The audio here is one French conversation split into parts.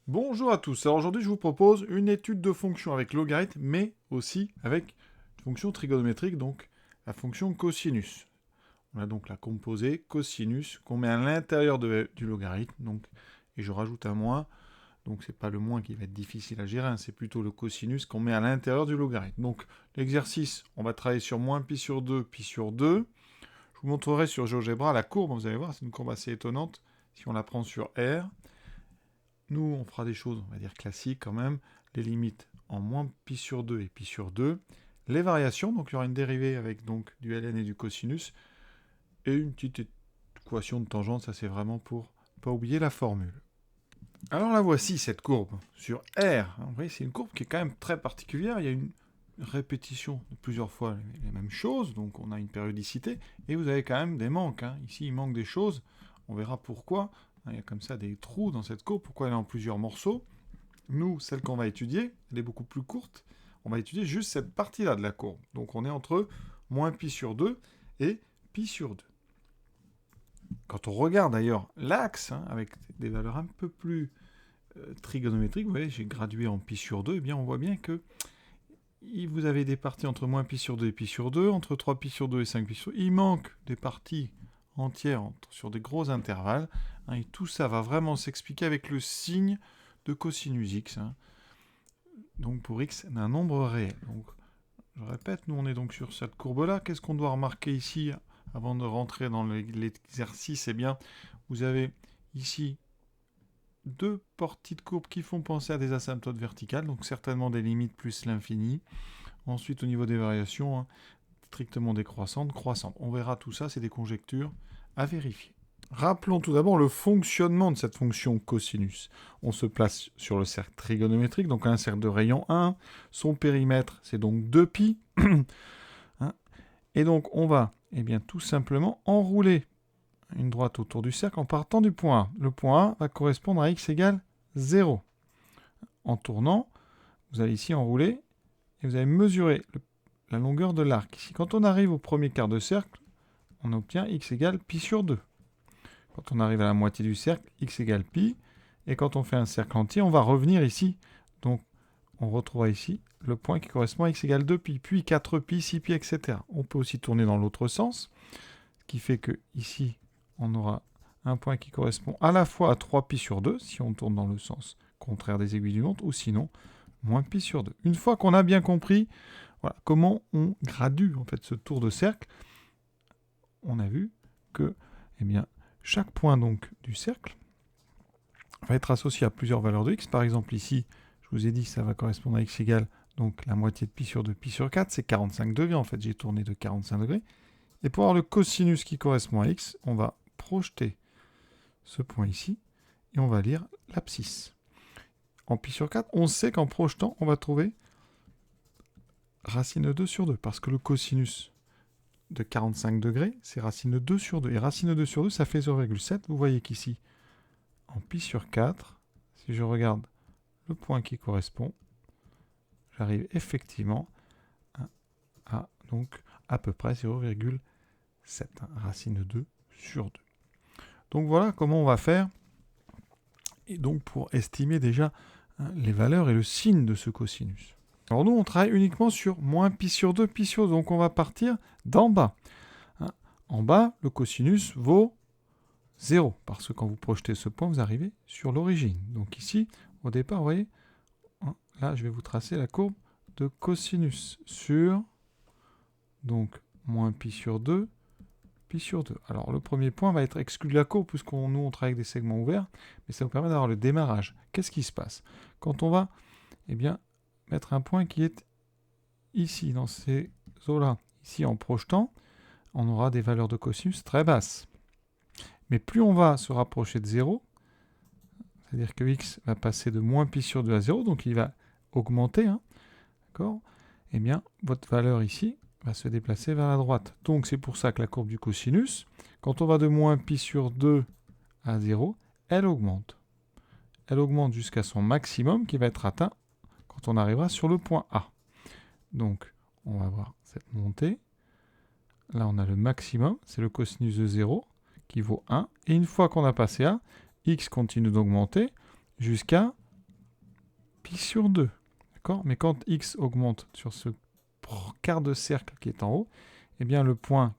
Bonjour à tous. Alors aujourd'hui, je vous propose une étude de fonction avec logarithme, mais aussi avec une fonction trigonométrique, donc la fonction cosinus. On a donc la composée cosinus qu'on met à l'intérieur du logarithme, donc, et je rajoute un moins. Donc c'est pas le moins qui va être difficile à gérer, hein, c'est plutôt le cosinus qu'on met à l'intérieur du logarithme. Donc l'exercice, on va travailler sur moins pi sur 2, pi sur 2. Je vous montrerai sur GeoGebra la courbe, vous allez voir, c'est une courbe assez étonnante si on la prend sur R. Nous, on fera des choses, on va dire classiques quand même. Les limites en moins pi sur 2 et pi sur 2. Les variations, donc il y aura une dérivée avec donc du ln et du cosinus. Et une petite équation de tangente, ça c'est vraiment pour pas oublier la formule. Alors la voici, cette courbe, sur R. Vous voyez, c'est une courbe qui est quand même très particulière. Il y a une répétition de plusieurs fois les mêmes choses, donc on a une périodicité. Et vous avez quand même des manques. Ici, il manque des choses. On verra pourquoi. Il y a comme ça des trous dans cette courbe. Pourquoi elle est en plusieurs morceaux? Nous, celle qu'on va étudier, elle est beaucoup plus courte. On va étudier juste cette partie-là de la courbe. Donc on est entre moins pi sur 2 et pi sur 2. Quand on regarde d'ailleurs l'axe, avec des valeurs un peu plus trigonométriques, vous voyez, j'ai gradué en pi sur 2, et bien on voit bien que vous avez des parties entre moins pi sur 2 et pi sur 2, entre 3 pi sur 2 et 5 pi sur 2. Il manque des parties entières sur des gros intervalles. Et tout ça va vraiment s'expliquer avec le signe de cosinus x. Donc pour x d'un nombre réel. Donc, je répète, nous on est donc sur cette courbe-là. Qu'est-ce qu'on doit remarquer ici avant de rentrer dans l'exercice? Eh bien, vous avez ici deux parties de courbe qui font penser à des asymptotes verticales, donc certainement des limites plus l'infini. Ensuite, au niveau des variations, strictement décroissantes, croissantes. On verra tout ça, c'est des conjectures à vérifier. Rappelons tout d'abord le fonctionnement de cette fonction cosinus. On se place sur le cercle trigonométrique, donc un cercle de rayon 1. Son périmètre, c'est donc 2π. Et donc, on va tout simplement enrouler une droite autour du cercle en partant du point A. Le point A va correspondre à x égale 0. En tournant, vous allez ici enrouler et vous allez mesurer la longueur de l'arc. Ici, quand on arrive au premier quart de cercle, on obtient x égale pi sur 2. Quand on arrive à la moitié du cercle, x égale pi. Et quand on fait un cercle entier, on va revenir ici. Donc, on retrouvera ici le point qui correspond à x égale 2π, puis 4π, 6π, etc. On peut aussi tourner dans l'autre sens, ce qui fait que ici, on aura un point qui correspond à la fois à 3π sur 2, si on tourne dans le sens contraire des aiguilles du montre, ou sinon, moins π sur 2. Une fois qu'on a bien compris comment on gradue en fait ce tour de cercle, on a vu que chaque point donc du cercle va être associé à plusieurs valeurs de x. Par exemple ici, je vous ai dit que ça va correspondre à x égale donc la moitié de pi sur 2, pi sur 4, c'est 45 degrés. En fait, j'ai tourné de 45 degrés. Et pour avoir le cosinus qui correspond à x, on va projeter ce point ici et on va lire l'abscisse. En pi sur 4, on sait qu'en projetant, on va trouver racine de 2 sur 2, parce que le cosinus de 45 degrés, c'est racine de 2 sur 2. Et racine de 2 sur 2, ça fait 0,7. Vous voyez qu'ici, en pi sur 4, si je regarde le point qui correspond, j'arrive effectivement à donc à peu près 0,7, racine de 2 sur 2. Donc voilà comment on va faire, et donc pour estimer déjà les valeurs et le signe de ce cosinus. Alors nous, on travaille uniquement sur moins pi sur 2, pi sur 2, donc on va partir d'en bas. En bas, le cosinus vaut 0, parce que quand vous projetez ce point, vous arrivez sur l'origine. Donc ici, au départ, vous voyez, là, je vais vous tracer la courbe de cosinus sur, donc, moins pi sur 2, pi sur 2. Alors, le premier point va être exclu de la courbe, puisqu'on nous, on travaille avec des segments ouverts, mais ça nous permet d'avoir le démarrage. Qu'est-ce qui se passe? Quand on va, mettre un point qui est ici, dans ces eaux-là, ici, en projetant, on aura des valeurs de cosinus très basses. Mais plus on va se rapprocher de 0, c'est-à-dire que x va passer de moins pi sur 2 à 0, donc il va augmenter, d'accord? Votre valeur ici va se déplacer vers la droite. Donc c'est pour ça que la courbe du cosinus, quand on va de moins pi sur 2 à 0, elle augmente. Elle augmente jusqu'à son maximum qui va être atteint quand on arrivera sur le point A. Donc on va voir cette montée. Là on a le maximum, c'est le cosinus de 0 qui vaut 1. Et une fois qu'on a passé A, x continue d'augmenter jusqu'à pi sur 2. D'accord? Mais quand x augmente sur ce quart de cercle qui est en haut, eh bien le point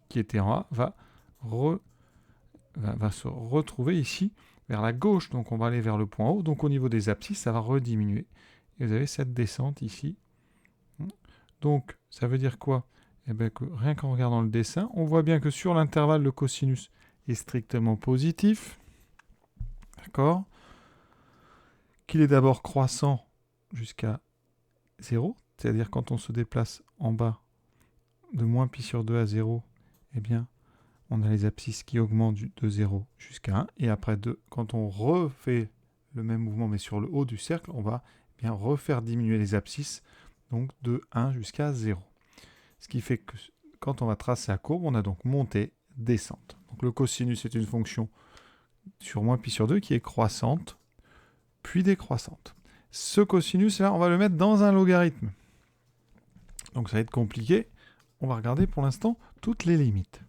qui était en A va se retrouver ici vers la gauche. Donc on va aller vers le point haut. Donc au niveau des abscisses, ça va rediminuer. Et vous avez cette descente ici. Donc ça veut dire quoi? Eh bien que rien qu'en regardant le dessin, on voit bien que sur l'intervalle, le cosinus est strictement positif. D'accord? Qu'il est d'abord croissant jusqu'à 0. C'est-à-dire quand on se déplace en bas de moins pi sur 2 à 0, eh bien on a les abscisses qui augmentent de 0 jusqu'à 1. Et après, quand on refait le même mouvement, mais sur le haut du cercle, on va bien refaire diminuer les abscisses, donc de 1 jusqu'à 0. Ce qui fait que quand on va tracer la courbe, on a donc montée, descente. Donc le cosinus est une fonction sur moins pi sur 2 qui est croissante, puis décroissante. Ce cosinus-là, on va le mettre dans un logarithme. Donc ça va être compliqué. On va regarder pour l'instant toutes les limites.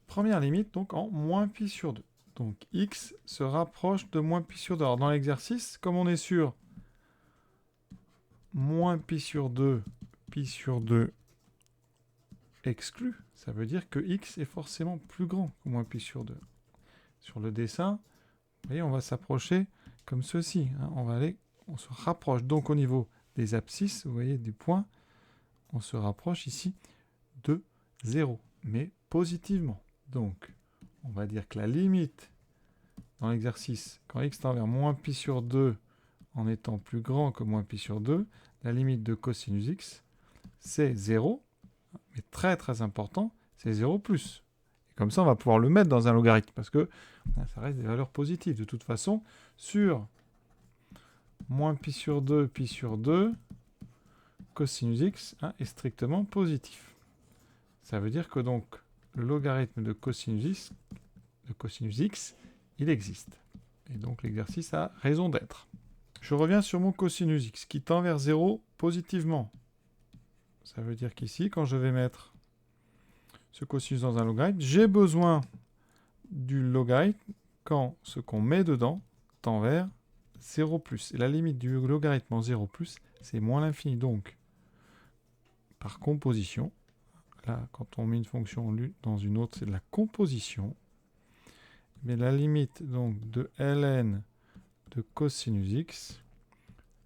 Première limite, donc en moins pi sur 2. Donc x se rapproche de moins pi sur 2. Alors dans l'exercice, comme on est sur moins pi sur 2 exclu, ça veut dire que x est forcément plus grand que moins pi sur 2. Sur le dessin, vous voyez, on va s'approcher comme ceci. Hein. On se rapproche. Donc au niveau des abscisses, vous voyez, du point, on se rapproche ici de 0, mais positivement. Donc, on va dire que la limite dans l'exercice, quand x tend vers moins pi sur 2 en étant plus grand que moins pi sur 2, la limite de cosinus x, c'est 0, mais très très important, c'est 0 plus. Et comme ça, on va pouvoir le mettre dans un logarithme, parce que ça reste des valeurs positives. De toute façon, sur moins pi sur 2, cosinus x est strictement positif. Ça veut dire que donc, le logarithme de cosinus x, il existe. Et donc l'exercice a raison d'être. Je reviens sur mon cosinus x qui tend vers 0 positivement. Ça veut dire qu'ici, quand je vais mettre ce cosinus dans un logarithme, j'ai besoin du logarithme quand ce qu'on met dedans tend vers 0 plus. Et la limite du logarithme en 0 plus, c'est moins l'infini. Donc, par composition, là, quand on met une fonction dans une autre, c'est de la composition. Mais la limite donc de ln de cosinus x,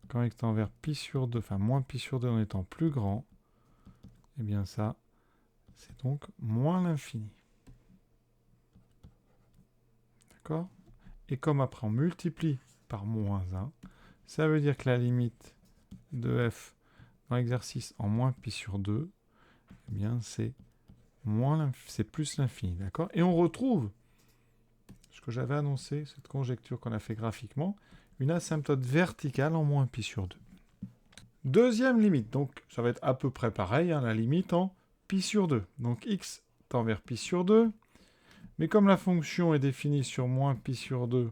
quand x tend vers pi sur 2, enfin moins pi sur 2 en étant plus grand, eh bien ça, c'est donc moins l'infini. D'accord? Et comme après on multiplie par moins 1, ça veut dire que la limite de f dans l'exercice en moins pi sur 2, eh bien c'est plus l'infini. D'accord? Et on retrouve ce que j'avais annoncé, cette conjecture qu'on a fait graphiquement, une asymptote verticale en moins pi sur 2. Deuxième limite, donc ça va être à peu près pareil, la limite en pi sur 2. Donc x tend vers pi sur 2, mais comme la fonction est définie sur moins pi sur 2,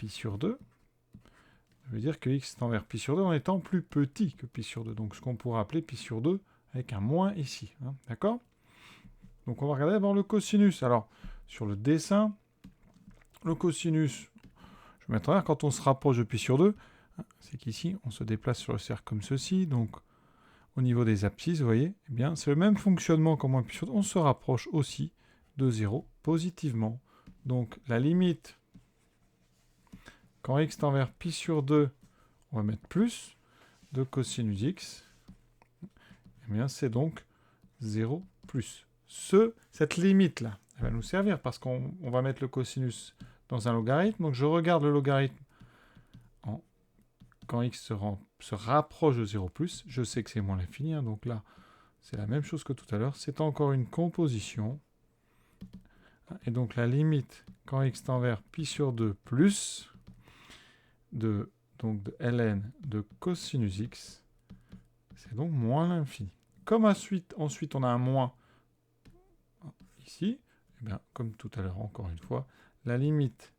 ça veut dire que x tend vers pi sur 2 en étant plus petit que pi sur 2. Donc ce qu'on pourrait appeler pi sur 2 avec un moins ici. D'accord? Donc on va regarder d'abord le cosinus. Alors, sur le dessin, le cosinus, je vais mettre en l'air, quand on se rapproche de pi sur 2, c'est qu'ici, on se déplace sur le cercle comme ceci. Donc, au niveau des abscisses, vous voyez, eh bien, c'est le même fonctionnement qu'en moins pi sur 2. On se rapproche aussi de 0 positivement. Donc, la limite, quand x tend vers pi sur 2, on va mettre plus de cosinus x. Eh bien, c'est donc 0 plus. Cette limite-là, elle va nous servir parce qu'on va mettre le cosinus dans un logarithme. Donc, je regarde le logarithme quand x se rapproche de 0 plus. Je sais que c'est moins l'infini. Donc là, c'est la même chose que tout à l'heure. C'est encore une composition. Et donc, la limite, quand x tend vers pi sur 2 plus, de ln de cosinus x, c'est donc moins l'infini. Comme ensuite, on a un moins ici, eh bien, comme tout à l'heure, encore une fois, la limite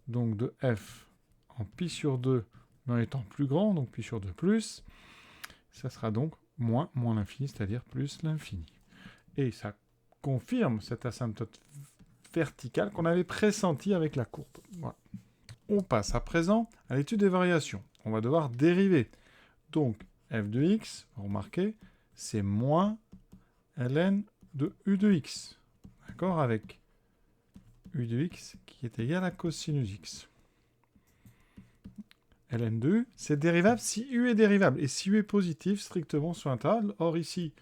donc de f en pi sur 2 mais en étant plus grand, donc pi sur 2 plus, ça sera donc moins l'infini, c'est-à-dire plus l'infini. Et ça confirme cette asymptote verticale qu'on avait pressentie avec la courbe. Voilà. On passe à présent à l'étude des variations. On va devoir dériver. Donc, f de x, vous remarquez, c'est moins ln de u de x. D'accord? Avec u de x qui est égal à cosinus x. ln de u, c'est dérivable si u est dérivable. Et si u est positif, strictement sur l'intervalle. Or ici,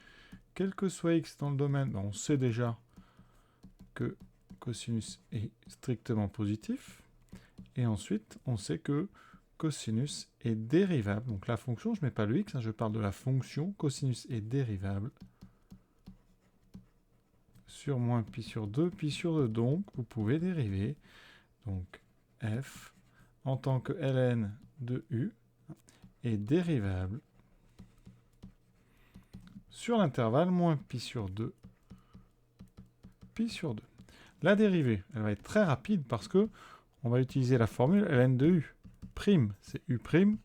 quel que soit x dans le domaine, on sait déjà que cosinus est strictement positif. Et ensuite, on sait que cosinus est dérivable. Donc la fonction, je ne mets pas le x, je parle de la fonction. Cosinus est dérivable sur moins pi sur 2, pi sur 2. Donc, vous pouvez dériver. Donc, f en tant que ln de u est dérivable sur l'intervalle moins pi sur 2, pi sur 2. La dérivée, elle va être très rapide parce que on va utiliser la formule ln de u. Prime, c'est u prime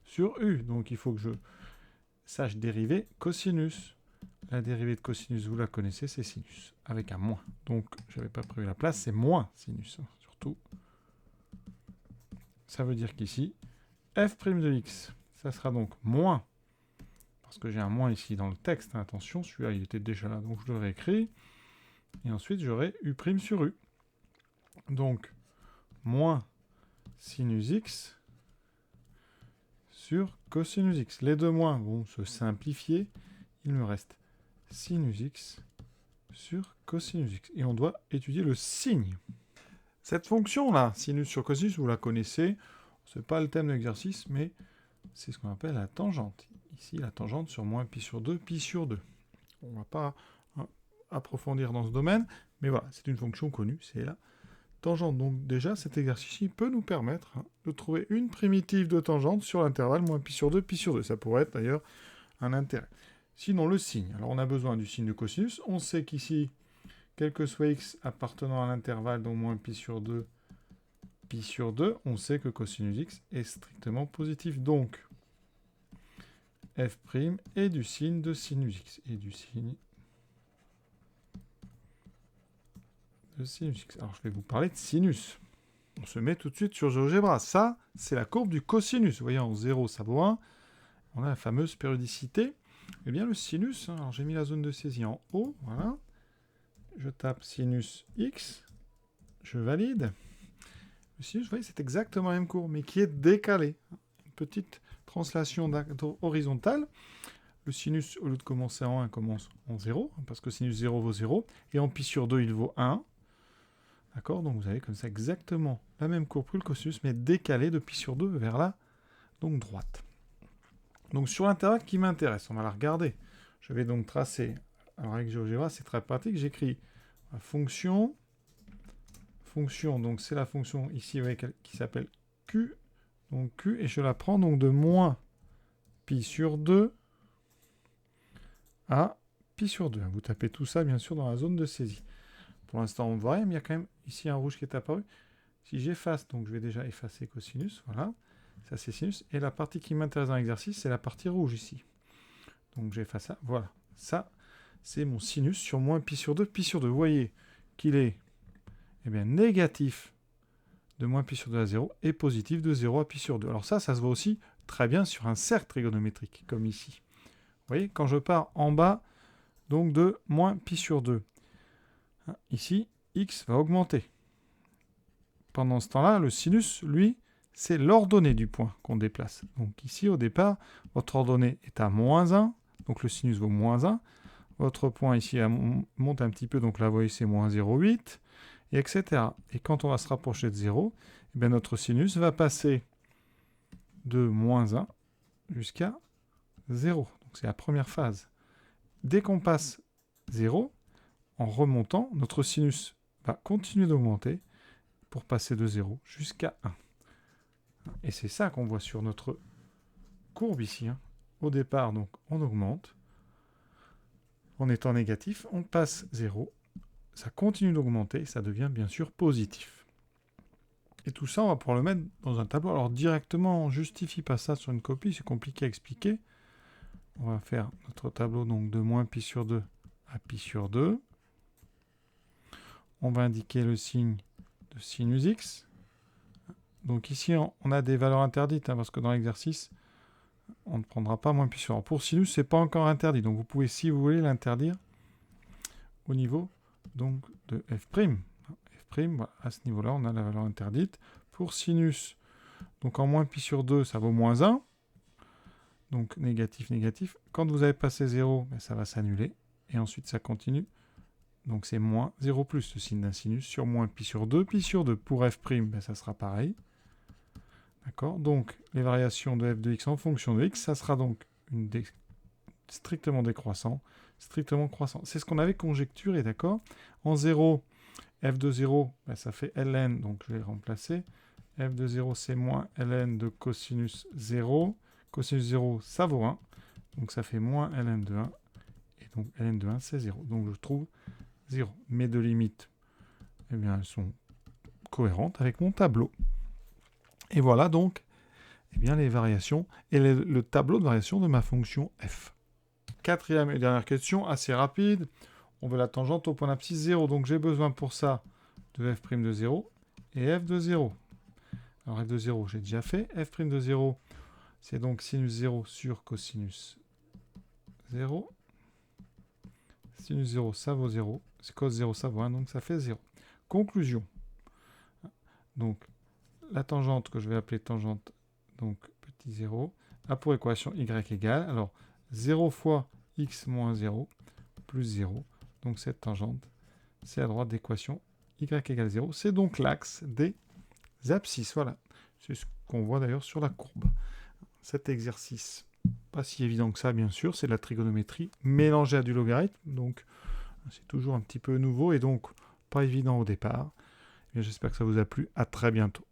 sur u. Donc il faut que je sache dériver cosinus. La dérivée de cosinus, vous la connaissez, c'est sinus, avec un moins. Donc je n'avais pas prévu la place, c'est moins sinus, surtout. Ça veut dire qu'ici, f' de x, ça sera donc moins, parce que j'ai un moins ici dans le texte, hein, attention, celui-là il était déjà là, donc je le réécris. Et ensuite j'aurai u' sur u. Donc, moins sinus x sur cosinus x. Les deux moins vont se simplifier. Il me reste sinus x sur cosinus x. Et on doit étudier le signe. Cette fonction-là, sinus sur cosinus, vous la connaissez. Ce n'est pas le thème de l'exercice, mais c'est ce qu'on appelle la tangente. Ici, la tangente sur moins pi sur 2, pi sur 2. On ne va pas approfondir dans ce domaine, mais voilà, c'est une fonction connue, c'est la tangente. Donc déjà, cet exercice peut nous permettre de trouver une primitive de tangente sur l'intervalle moins pi sur 2, pi sur 2. Ça pourrait être d'ailleurs un intérêt. Sinon, le signe. Alors, on a besoin du signe de cosinus. On sait qu'ici, quel que soit x appartenant à l'intervalle, donc moins pi sur 2, pi sur 2, on sait que cosinus x est strictement positif. Donc, f' est du signe de sinus x. Et du signe de sinus x. Alors, je vais vous parler de sinus. On se met tout de suite sur GeoGebra. Ça, c'est la courbe du cosinus. Vous voyez, en 0, ça vaut 1. On a la fameuse périodicité. Eh bien, le sinus, alors j'ai mis la zone de saisie en haut, voilà. Je tape sinus x, je valide. Le sinus, vous voyez, c'est exactement la même courbe, mais qui est décalée. Une petite translation horizontale. Le sinus, au lieu de commencer en 1, commence en 0, parce que sinus 0 vaut 0, et en pi sur 2, il vaut 1. D'accord? Donc vous avez comme ça exactement la même courbe que le cosinus, mais décalée de pi sur 2 vers la donc droite. Donc sur l'intervalle qui m'intéresse, on va la regarder. Je vais donc tracer, alors avec GeoGebra, c'est très pratique, j'écris fonction, donc c'est la fonction ici, vous voyez, qui s'appelle Q, donc Q, et je la prends donc de moins pi sur 2 à pi sur 2. Vous tapez tout ça, bien sûr, dans la zone de saisie. Pour l'instant, on ne voit rien, mais il y a quand même ici un rouge qui est apparu. Si j'efface, donc je vais déjà effacer cosinus, voilà. Ça, c'est sinus. Et la partie qui m'intéresse dans l'exercice, c'est la partie rouge ici. Donc, j'efface ça. Voilà. Ça, c'est mon sinus sur moins pi sur 2, pi sur 2. Vous voyez qu'il est négatif de moins pi sur 2 à 0 et positif de 0 à pi sur 2. Alors ça se voit aussi très bien sur un cercle trigonométrique, comme ici. Vous voyez, quand je pars en bas, donc de moins pi sur 2, ici, x va augmenter. Pendant ce temps-là, le sinus, lui, c'est l'ordonnée du point qu'on déplace. Donc ici, au départ, votre ordonnée est à moins 1, donc le sinus vaut moins 1. Votre point ici monte un petit peu, donc là, vous voyez, c'est moins 0,8, et etc. Et quand on va se rapprocher de 0, eh bien, notre sinus va passer de moins 1 jusqu'à 0. Donc c'est la première phase. Dès qu'on passe 0, en remontant, notre sinus va continuer d'augmenter pour passer de 0 jusqu'à 1. Et c'est ça qu'on voit sur notre courbe ici. Au départ, donc, on augmente. En étant négatif, on passe 0. Ça continue d'augmenter, ça devient bien sûr positif. Et tout ça, on va pouvoir le mettre dans un tableau. Alors directement, on ne justifie pas ça sur une copie, c'est compliqué à expliquer. On va faire notre tableau donc de moins pi sur 2 à pi sur 2. On va indiquer le signe de sinus x. Donc ici, on a des valeurs interdites, hein, parce que dans l'exercice, on ne prendra pas moins pi sur r. Pour sinus, c'est pas encore interdit. Donc vous pouvez, si vous voulez, l'interdire au niveau donc, de f'. Voilà, à ce niveau-là, on a la valeur interdite. Pour sinus, donc en moins pi sur 2, ça vaut moins 1. Donc négatif, négatif. Quand vous avez passé 0, ben, ça va s'annuler. Et ensuite, ça continue. Donc c'est moins 0 plus le signe d'un sinus sur moins pi sur 2. Pi sur 2 pour f', ben, ça sera pareil. D'accord. Donc les variations de f de x en fonction de x, ça sera donc strictement décroissant, strictement croissant. C'est ce qu'on avait conjecturé, d'accord. En 0, f de 0, ben, ça fait ln, donc je vais le remplacer. F de 0, c'est moins ln de cosinus 0. Cosinus 0, ça vaut 1. Donc ça fait moins ln de 1. Et donc ln de 1, c'est 0. Donc je trouve 0. Mes deux limites, eh bien, elles sont cohérentes avec mon tableau. Et voilà donc eh bien, les variations et le tableau de variation de ma fonction f. Quatrième et dernière question, assez rapide. On veut la tangente au point d'abscisse 0. Donc j'ai besoin pour ça de f' de 0 et f de 0. Alors f de 0, j'ai déjà fait. F' de 0, c'est donc sinus 0 sur cosinus 0. Sinus 0, ça vaut 0. Cos 0, ça vaut 1, donc ça fait 0. Conclusion. Donc, la tangente que je vais appeler tangente, donc petit 0, a pour équation y égale, alors 0 fois x moins 0 plus 0. Donc cette tangente, c'est à droite d'équation y égale 0. C'est donc l'axe des abscisses. Voilà. C'est ce qu'on voit d'ailleurs sur la courbe. Cet exercice, pas si évident que ça, bien sûr, c'est de la trigonométrie mélangée à du logarithme. Donc, c'est toujours un petit peu nouveau et donc pas évident au départ. J'espère que ça vous a plu. À très bientôt.